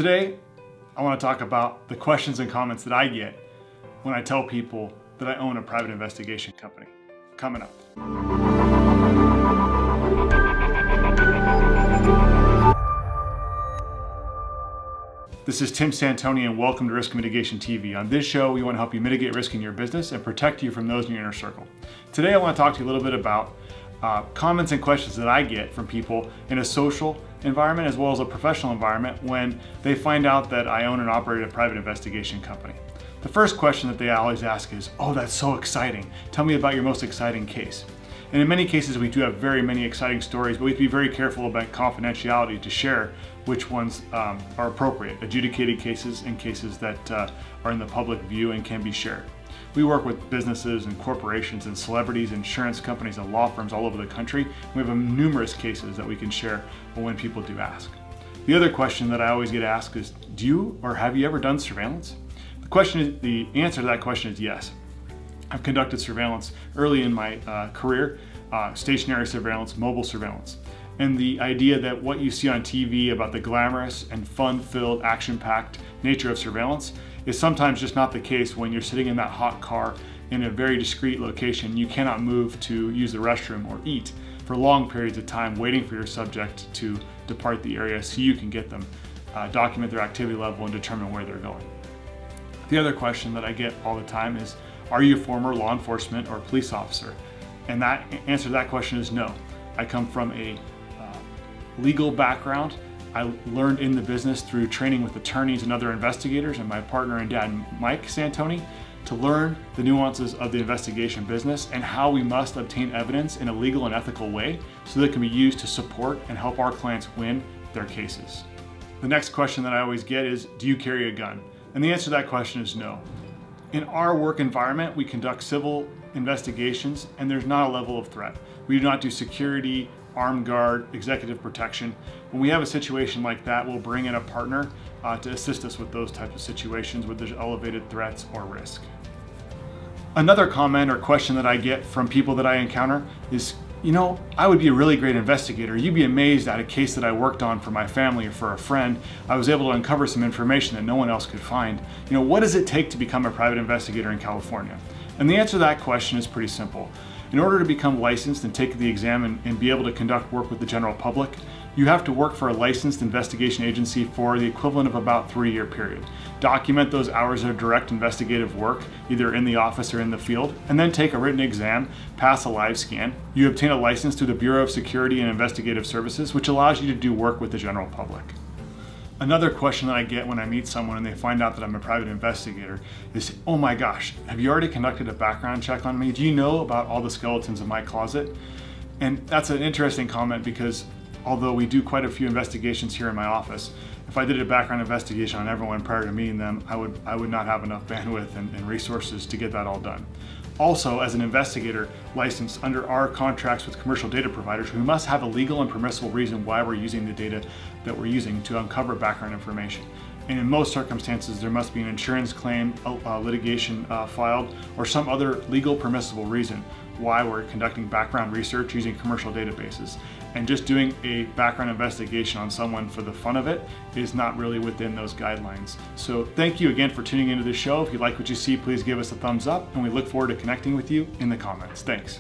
Today, I want to talk about the questions and comments that I get when I tell people that I own a private investigation company. Coming up. This is Tim Santoni and welcome to Risk Mitigation TV. On this show, we want to help you mitigate risk in your business and protect you from those in your inner circle. Today, I want to talk to you a little bit about comments and questions that I get from people in a social environment as well as a professional environment when they find out that I own and operate a private investigation company. The first question that they always ask is, "Oh, that's so exciting. Tell me about your most exciting case." And in many cases, we do have very many exciting stories, but we have to be very careful about confidentiality to share which ones are appropriate, adjudicated cases and cases that are in the public view and can be shared. We work with businesses and corporations and celebrities, insurance companies and law firms all over the country. We have numerous cases that we can share when people do ask. The other question that I always get asked is, do you or have you ever done surveillance? The answer to that question is yes. I've conducted surveillance early in my career, stationary surveillance, mobile surveillance. And the idea that what you see on TV about the glamorous and fun-filled, action-packed nature of surveillance is sometimes just not the case when you're sitting in that hot car in a very discreet location. You cannot move to use the restroom or eat for long periods of time, waiting for your subject to depart the area so you can get them, document their activity level and determine where they're going. The other question that I get all the time is, are you a former law enforcement or police officer? And that answer to that question is no. I come from a legal background. I learned in the business through training with attorneys and other investigators and my partner and dad, Mike Santoni, to learn the nuances of the investigation business and how we must obtain evidence in a legal and ethical way so that it can be used to support and help our clients win their cases. The next question that I always get is, do you carry a gun? And the answer to that question is no. In our work environment, we conduct civil investigations and there's not a level of threat. We do not do security, armed guard, executive protection. When we have a situation like that, we'll bring in a partner to assist us with those types of situations where there's elevated threats or risk. Another comment or question that I get from people that I encounter is, you know, I would be a really great investigator. You'd be amazed at a case that I worked on for my family or for a friend. I was able to uncover some information that no one else could find. You know, what does it take to become a private investigator in California? And the answer to that question is pretty simple. In order to become licensed and take the exam and be able to conduct work with the general public, you have to work for a licensed investigation agency for the equivalent of about a 3-year period. Document those hours of direct investigative work, either in the office or in the field, and then take a written exam, pass a live scan. You obtain a license through the Bureau of Security and Investigative Services, which allows you to do work with the general public. Another question that I get when I meet someone and they find out that I'm a private investigator is, oh my gosh, have you already conducted a background check on me? Do you know about all the skeletons in my closet? And that's an interesting comment because although we do quite a few investigations here in my office, if I did a background investigation on everyone prior to meeting them, I would not have enough bandwidth and resources to get that all done. Also, as an investigator licensed under our contracts with commercial data providers, we must have a legal and permissible reason why we're using the data that we're using to uncover background information. And in most circumstances, there must be an insurance claim, litigation filed, or some other legal permissible reason why we're conducting background research using commercial databases. And just doing a background investigation on someone for the fun of it is not really within those guidelines. So thank you again for tuning into the show. If you like what you see, please give us a thumbs up, and we look forward to connecting with you in the comments. Thanks.